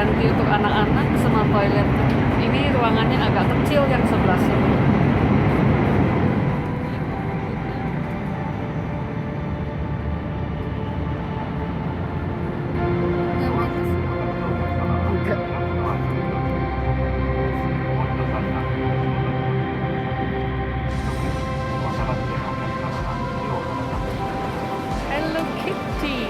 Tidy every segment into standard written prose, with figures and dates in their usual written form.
ganti untuk anak-anak sama toilet. Ini ruangannya agak kecil yang sebelah sini. Hello Kitty.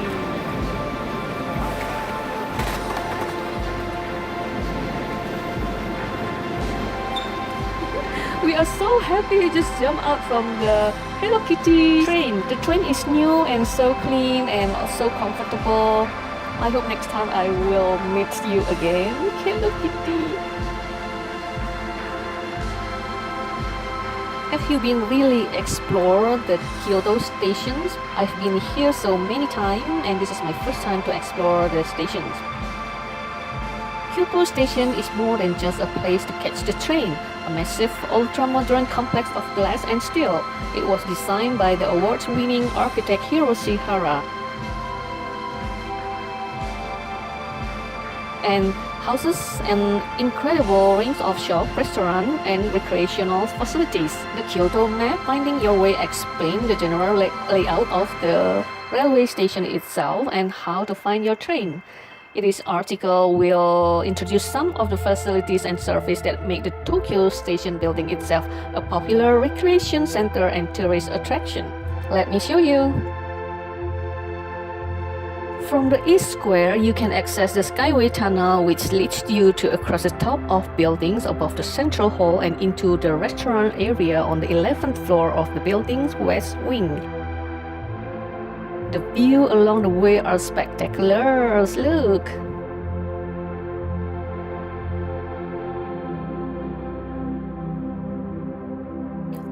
We are so happy we just jumped out from the Hello Kitty train. The train is new and so clean and so comfortable. I hope next time I will meet you again, Hello Kitty. Have you been really explored the Kyoto stations? I've been here so many times and this is my first time to explore the stations. Kyoto Station is more than just a place to catch the train, a massive, ultra-modern complex of glass and steel. It was designed by the award-winning architect Hiroshi Hara and houses an incredible range of shop, restaurant, and recreational facilities. The Kyoto map Finding Your Way explains the general layout of the railway station itself and how to find your train. This article will introduce some of the facilities and services that make the Tokyo Station building itself a popular recreation center and tourist attraction. Let me show you. From the East Square, you can access the Skyway tunnel which leads you to across the top of buildings above the central hall and into the restaurant area on the 11th floor of the building's west wing. The view along the way are spectacular. Look!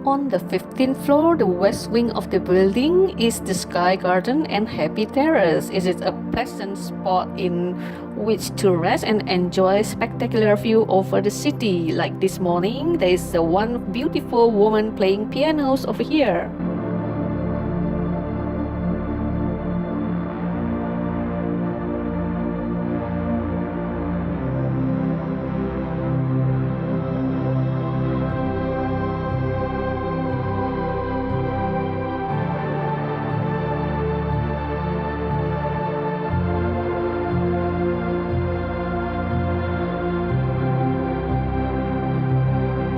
On the 15th floor, the west wing of the building is the Sky Garden and Happy Terrace. It is a pleasant spot in which to rest and enjoy spectacular view over the city. Like this morning, there is one beautiful woman playing pianos over here.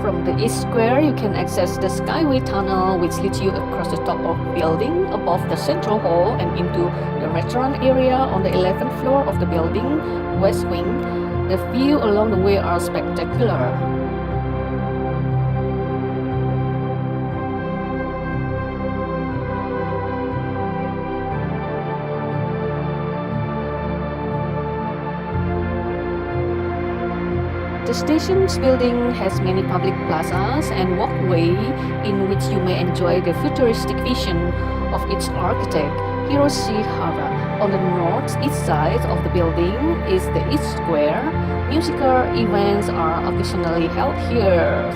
From the East Square, you can access the Skyway tunnel which leads you across the top of the building above the central hall and into the restaurant area on the 11th floor of the building, west wing. The view along the way are spectacular. The station's building has many public plazas and walkway in which you may enjoy the futuristic vision of its architect, Hiroshi Hara. On the northeast side of the building is the East Square. Musical events are occasionally held here.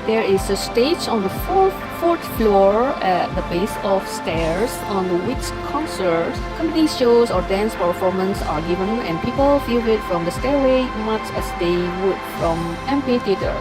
There is a stage on the fourth floor at the base of stairs on which concerts, comedy shows or dance performances are given and people view it from the stairway much as they would from amphitheater.